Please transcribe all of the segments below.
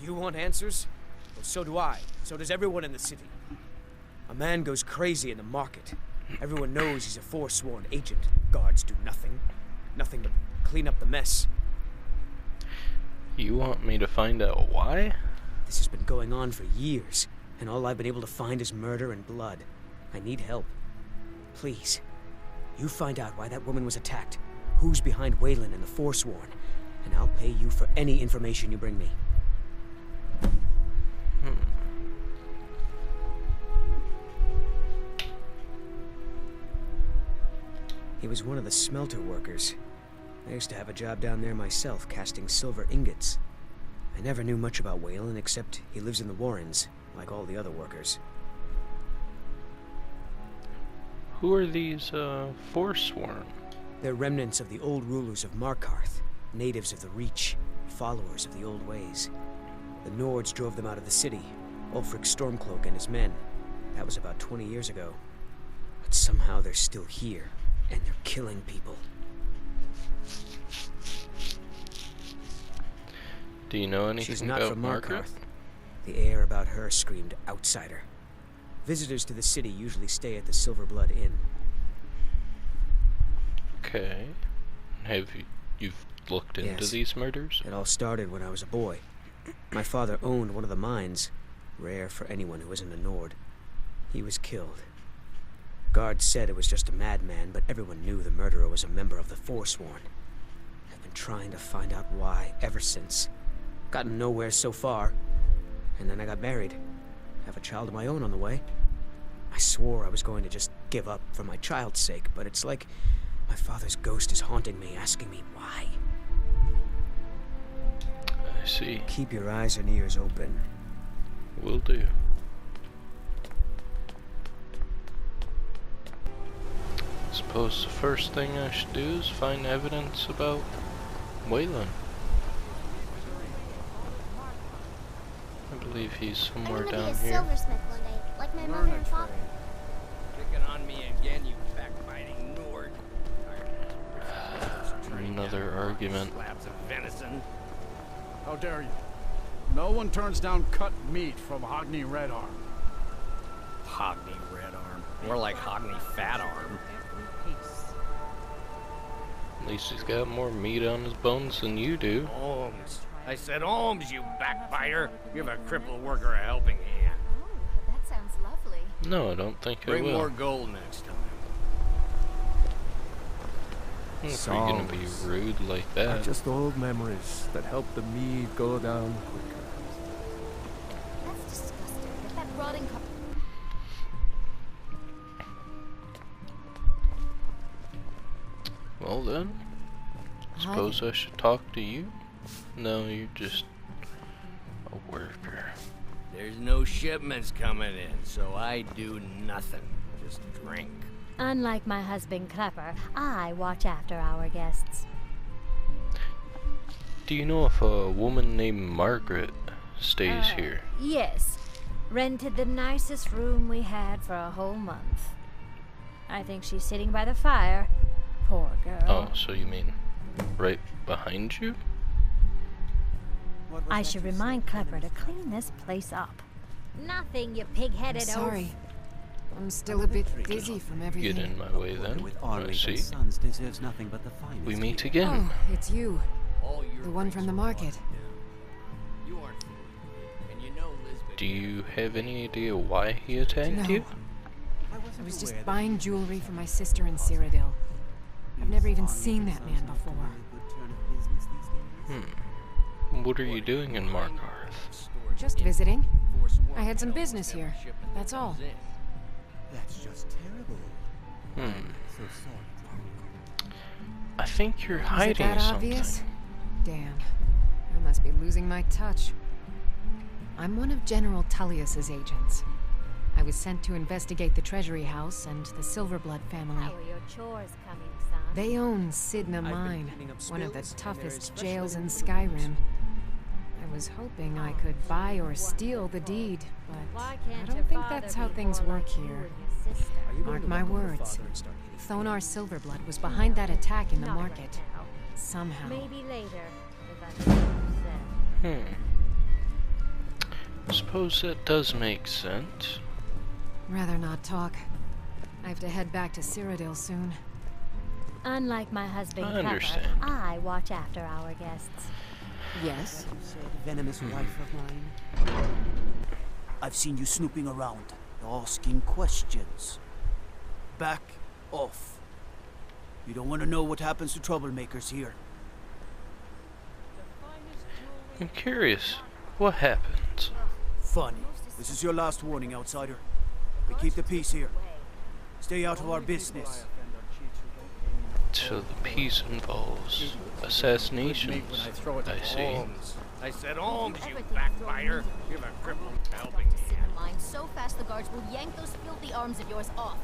You want answers? Well, so do I. So does everyone in the city. A man goes crazy in the market. Everyone knows he's a forsworn agent. Guards do nothing. Nothing but clean up the mess. You want me to find out why? This has been going on for years, and all I've been able to find is murder and blood. I need help. Please, you find out why that woman was attacked, who's behind Waylon and the Forsworn, and I'll pay you for any information you bring me. He was one of the smelter workers. I used to have a job down there myself, casting silver ingots. I never knew much about Waylon, except he lives in the Warrens, like all the other workers. Who are these, Forsworn? They're remnants of the old rulers of Markarth, natives of the Reach, followers of the old ways. The Nords drove them out of the city, Ulfric Stormcloak and his men. That was about 20 years ago. But somehow they're still here, and they're killing people. Do you know anything She's not about from Margaret? Markarth. The air about her screamed outsider. Visitors to the city usually stay at the Silverblood Inn. Okay. Have you've looked into Yes. these murders? It all started when I was a boy. My father owned one of the mines, rare for anyone who isn't a Nord. He was killed. Guards said it was just a madman, but everyone knew the murderer was a member of the Forsworn. I've been trying to find out why ever since. Gotten nowhere so far. And then I got married. Have a child of my own on the way. I swore I was going to just give up for my child's sake, but it's like my father's ghost is haunting me, asking me why. I see. Keep your eyes and ears open. Will do. Suppose the first thing I should do is find evidence about Waylon. I believe he's somewhere down here. Silversmith one day, like my mother and father. Picking on me again, you backbiting Nord. Another argument. Slabs of venison. How dare you? No one turns down cut meat from Hogney Red Arm. Hogney Red Arm. More like Hogney Fat Arm. At least he's got more meat on his bones than you do. Holmes. I said Holmes, you backbiter. Give a crippled worker a helping hand. Oh, that sounds lovely. No, I don't think I Bring will. more gold next time. If you're gonna be rude like that. Just old memories that help the mead go down quicker. That's disgusting. Get that rotting cup. Well then, suppose I should talk to you? No, you're just a worker. There's no shipments coming in, so I do nothing. Just drink. Unlike my husband Klepper, I watch after our guests. Do you know if a woman named Margaret stays here? Yes. Rented the nicest room we had for a whole month. I think she's sitting by the fire. Poor girl. Oh, so you mean right behind you? I should remind Klepper to clean this place up. Nothing, you pig-headed oaf. Sorry. I'm still a bit dizzy from everything. Get in my way then. I see. Sons deserves nothing but the finest. We meet again. Oh, it's you. The one from the market. You aren't foolish. And you know Lisbeth. Do you have any idea why he attacked No. you? I was just buying jewelry for my sister in Cyrodiil. I've never even seen that man before. What are you doing in Markarth? Just visiting. I had some business here. That's all. That's just terrible. So sorry. I think you're Is it hiding that something. obvious? Damn. I must be losing my touch. I'm one of General Tullius's agents. I was sent to investigate the Treasury House and the Silverblood family. How are your chores coming, son? They own Sidna Mine, cleaning up one of the spills, and toughest they're jails in especially Skyrim. I was hoping I could buy or steal the deed, but Why I can't don't your think father that's how be things more work like you here. and your sister? Are you going Mark to my look over the words. father and start hitting Thonar Silverblood was behind that attack in the Not right market. now. Somehow. Maybe later, if I'm upset. I suppose that does make sense. Rather not talk. I have to head back to Cyrodiil soon. Unlike my husband, I Pepper, understand. I watch after our guests. Yes? You said venomous wife of mine. I've seen you snooping around, asking questions. Back off. You don't want to know what happens to troublemakers here. I'm curious. What happens? Funny. This is your last warning, outsider. We keep the peace here. Stay out of our business. So the piece involves assassinations. When I throw it I to see. Holmes. I said, Holmes, you Everything backfire. thrown You've a crippled helping Back to hand. Syrim mine so fast the guards will yank those filthy arms of yours off.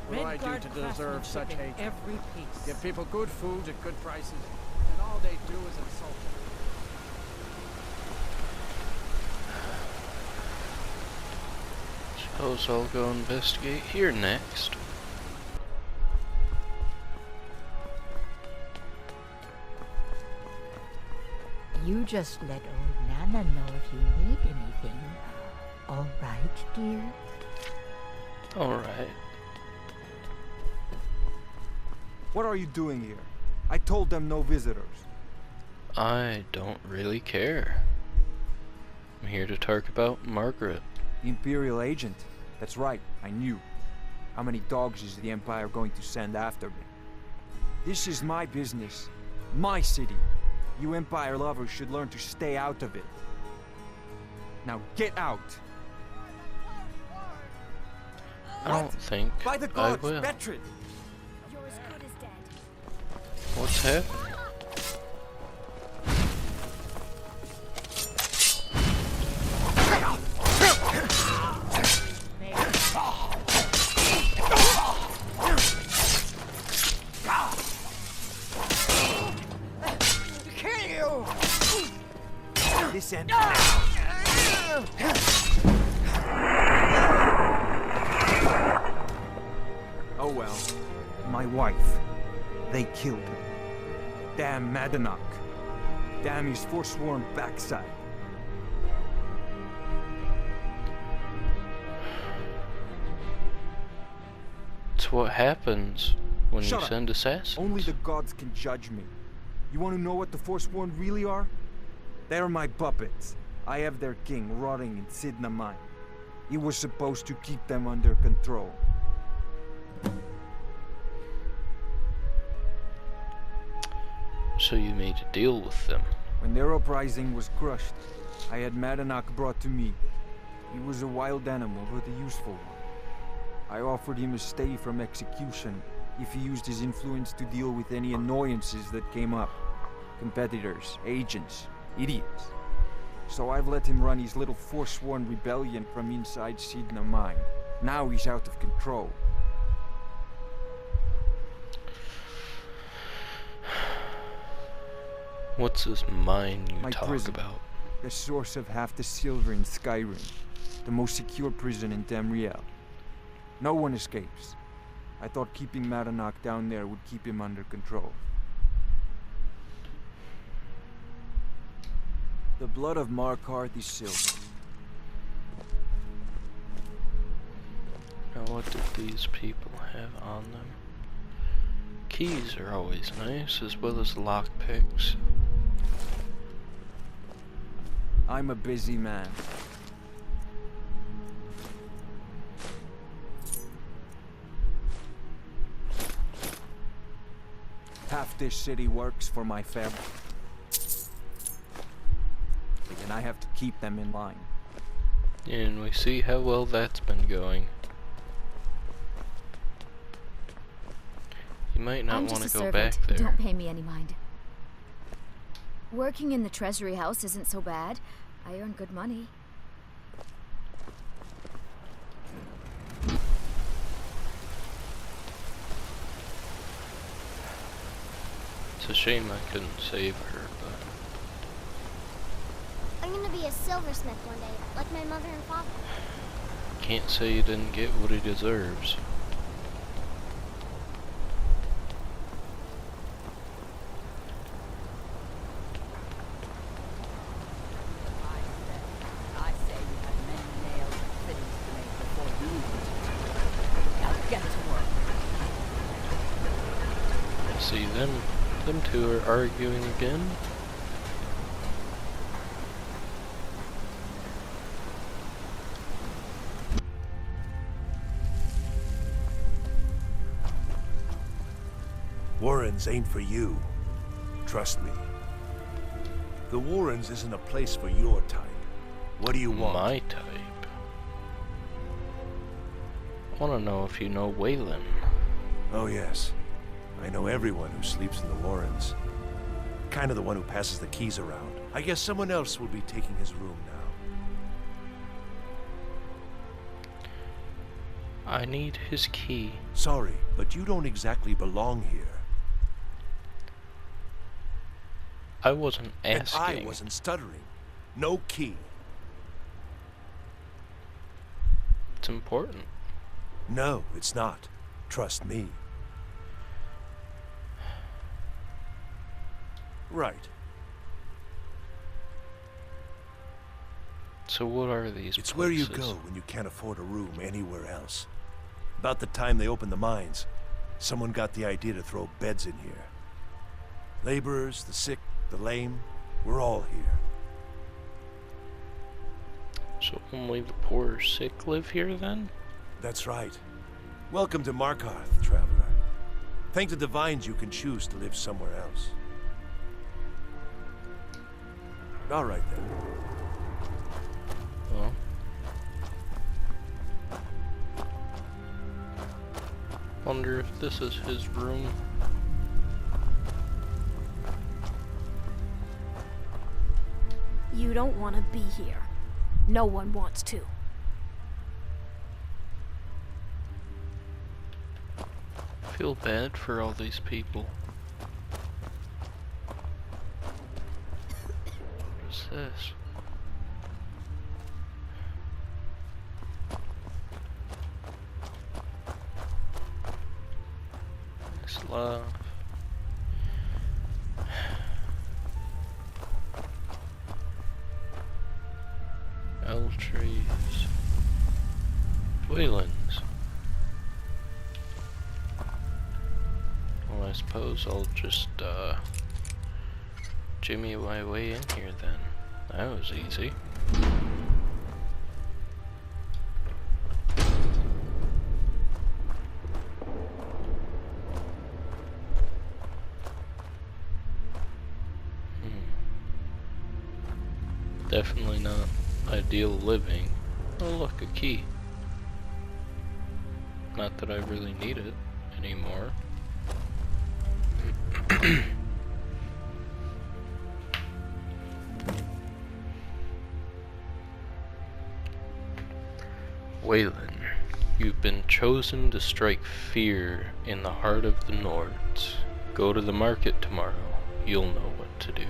What do I do to deserve such hate? Every piece. Give people good food at good prices, and all they do is insult them. Suppose I'll go investigate here next. You just let old Nana know if you need anything. All right, dear? Alright. What are you doing here? I told them no visitors. I don't really care. I'm here to talk about Margaret. Imperial agent. That's right, I knew. How many dogs is the Empire going to send after me? This is my business. My city. You Empire lovers should learn to stay out of it. Now get out! I don't think By the I gods, will. Betrid! You're as good as dead. What's happening? This end. Oh well. My wife. They killed her. Damn Madanach. Damn his forsworn backside. It's what happens when Shut you up. send assassins. Only the gods can judge me. You want to know what the Forsworn really are? They're my puppets. I have their king rotting in Sidna mine. He was supposed to keep them under control. So you made a deal with them. When their uprising was crushed, I had Madanach brought to me. He was a wild animal, but a useful one. I offered him a stay from execution if he used his influence to deal with any annoyances that came up. Competitors, agents, idiots. So I've let him run his little forsworn rebellion from inside Sidna mine. Now he's out of control. What's this mine you My talk prison. about? The source of half the silver in Syrim. The most secure prison in Tamriel. No one escapes. I thought keeping Madanach down there would keep him under control. The blood of Markarth is silver. Now what did these people have on them? Keys are always nice, as well as lockpicks. I'm a busy man. Half this city works for my family. And I have to keep them in line. And we see how well that's been going. You might not I'm want just to a go servant. back there. Don't pay me any mind. Working in the treasury house isn't so bad. I earn good money. It's a shame I couldn't save her, but I'm gonna be a silversmith one day, like my mother and father. can't say he didn't get what he deserves. them two are arguing again. Warrens ain't for you. Trust me. The Warrens isn't a place for your type. What do you want? My type? I want to know if you know Waylon. Oh yes. I know everyone who sleeps in the Warrens. Kind of the one who passes the keys around. I guess someone else will be taking his room now. I need his key. Sorry, but you don't exactly belong here. I wasn't asking. And I wasn't stuttering. No key. It's important. No, it's not. Trust me. Right. So what are these It's places? where you go when you can't afford a room anywhere else. About the time they opened the mines, someone got the idea to throw beds in here. Laborers, the sick, the lame, we're all here. So only the poor or sick live here then? That's right. Welcome to Markarth, traveler. Thank the divines you can choose to live somewhere else. All right then. Well. Wonder if this is his room. You don't want to be here. No one wants to. I feel bad for all these people. What is this? It's love. L trees. Waylands. Well, I suppose I'll just jimmy my way in here then. That was easy. Definitely not ideal living. Oh look, a key. Not that I really need it anymore. Waylon, you've been chosen to strike fear in the heart of the Nords. Go to the market tomorrow. You'll know what to do.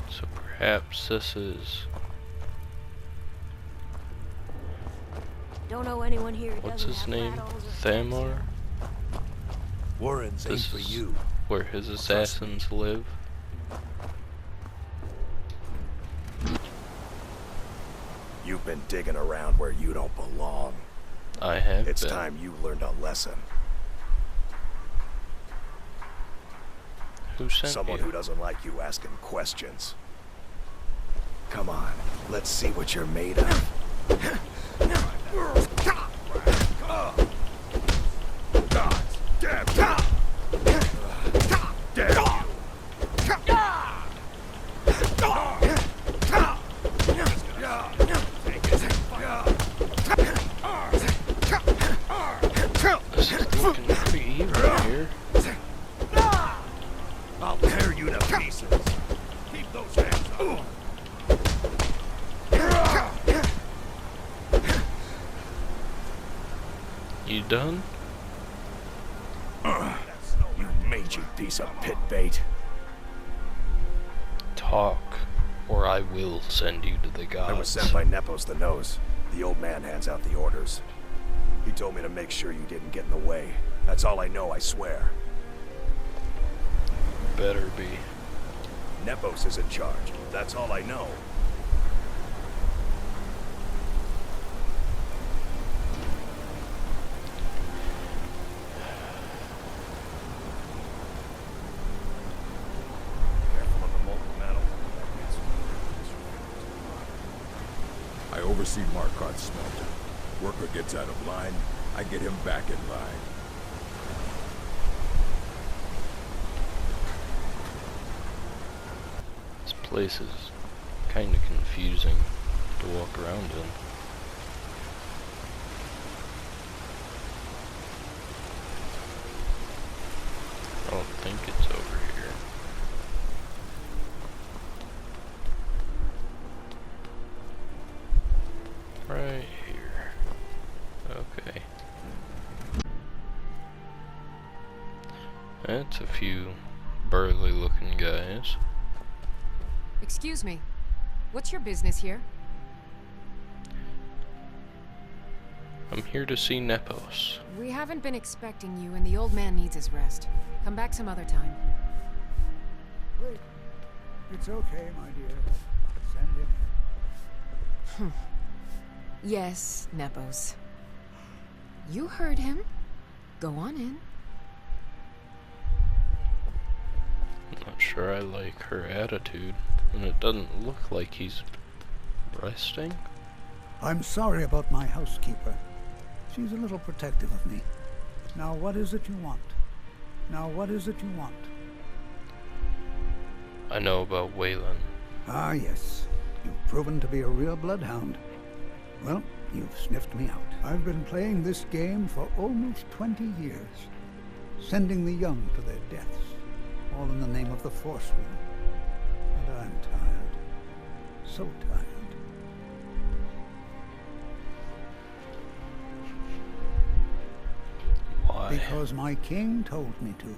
So perhaps this is... Don't know anyone here. What's his name? Thamar? Warrens ain't This for is you. where his assassins live. You've been digging around where you don't belong. I have It's been. time you learned a lesson. Who sent Someone you? who doesn't like you asking questions. Come on, let's see what you're made of. This is looking pretty evil here. I'll tear you to pieces. Keep those hands up. You done? You mangy piece of pit bait. Talk, or I will send you to the gods. I was sent by Nepos the Nose. The old man hands out the orders. He told me to make sure you didn't get in the way. That's all I know, I swear. Better be. Nepos is in charge. That's all I know. Careful of the molten metal. I oversee Markarth's smelter. Worker gets out of line, I get him back in line. This place is kind of confusing to walk around in. I don't think it's over here. Right here. Okay. That's a few burly looking guys. Excuse me. What's your business here? I'm here to see Nepos. We haven't been expecting you, and the old man needs his rest. Come back some other time. Wait. It's okay, my dear. Send him. Yes, Nepos. You heard him. Go on in. I'm not sure I like her attitude, and it doesn't look like he's resting. I'm sorry about my housekeeper. She's a little protective of me. Now what is it you want? Now what is it you want? I know about Waylon. Ah, yes. You've proven to be a real bloodhound. Well, you've sniffed me out. I've been playing this game for almost 20 years, sending the young to their deaths, all in the name of the Force Wheel. And I'm tired. So tired. Why? Because my king told me to.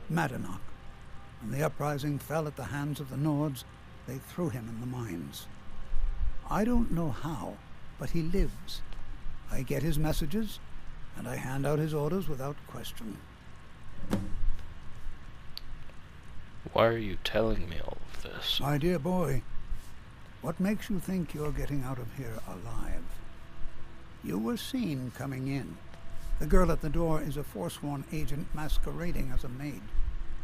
Madanach. When the uprising fell at the hands of the Nords, they threw him in the mines. I don't know how, but he lives. I get his messages, and I hand out his orders without question. Why are you telling me all of this? My dear boy, what makes you think you're getting out of here alive? You were seen coming in. The girl at the door is a Forsworn agent masquerading as a maid.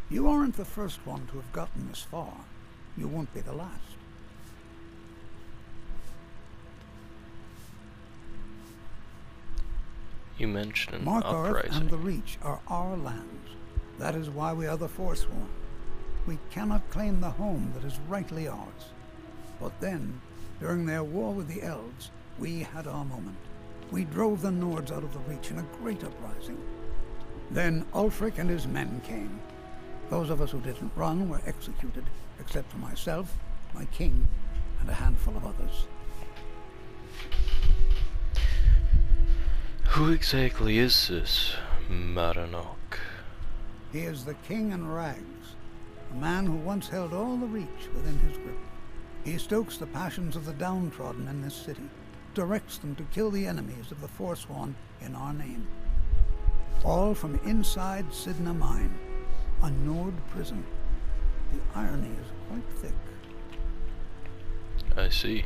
You aren't the first one to have gotten this far. You won't be the last. You mentioned an Markarth uprising. and the Reach are our lands. That is why we are the Forsworn. We cannot claim the home that is rightly ours. But then, during their war with the Elves, we had our moment. We drove the Nords out of the Reach in a great uprising. Then Ulfric and his men came. Those of us who didn't run were executed, except for myself, my king, and a handful of others. Who exactly is this Madanach? He is the king in rags, a man who once held all the Reach within his grip. He stokes the passions of the downtrodden in this city, directs them to kill the enemies of the Forsworn in our name. All from inside Sidna Mine, a Nord prison. The irony is quite thick. I see.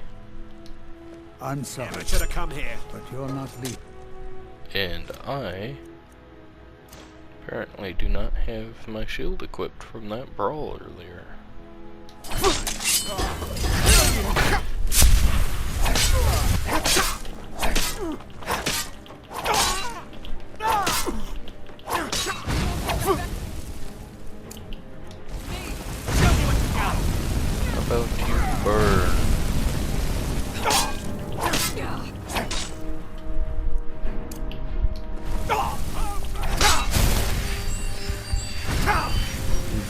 I'm sorry. Never should have come here. But you're not leaving. And I apparently do not have my shield equipped from that brawl earlier. How about you burn?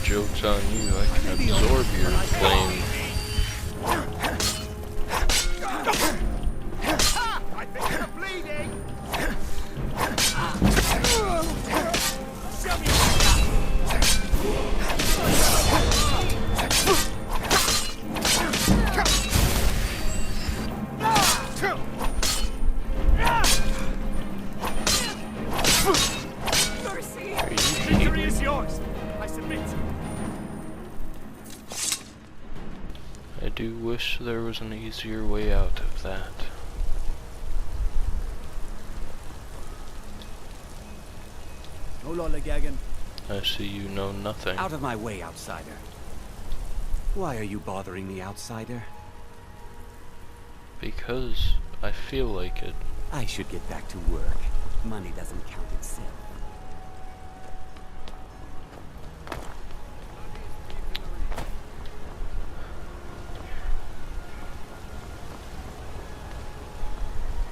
Joke's on you, I can absorb your flame. I think you're bleeding. do wish there was an easier way out of that. No lollygagging. I see you know nothing. Out of my way, outsider. Why are you bothering me, outsider? Because I feel like it. I should get back to work. Money doesn't count itself.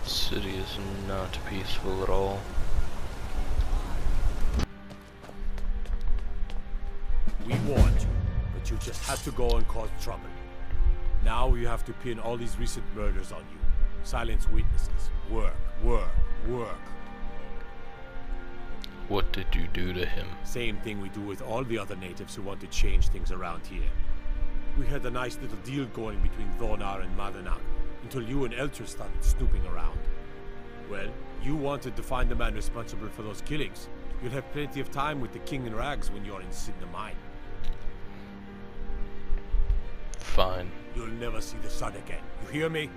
City is not peaceful at all. We warned you, but you just had to go and cause trouble. Now you have to pin all these recent murders on you. Silence witnesses. Work, work, work. What did you do to him? Same thing we do with all the other natives who want to change things around here. We had a nice little deal going between Thonar and Madanak, until you and Elter started snooping around. Well, you wanted to find the man responsible for those killings. You'll have plenty of time with the King in Rags when you're in Sidna Mine. Fine. You'll never see the sun again. You hear me?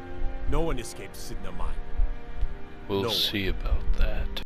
No one escapes Sidna Mine. We'll see about that.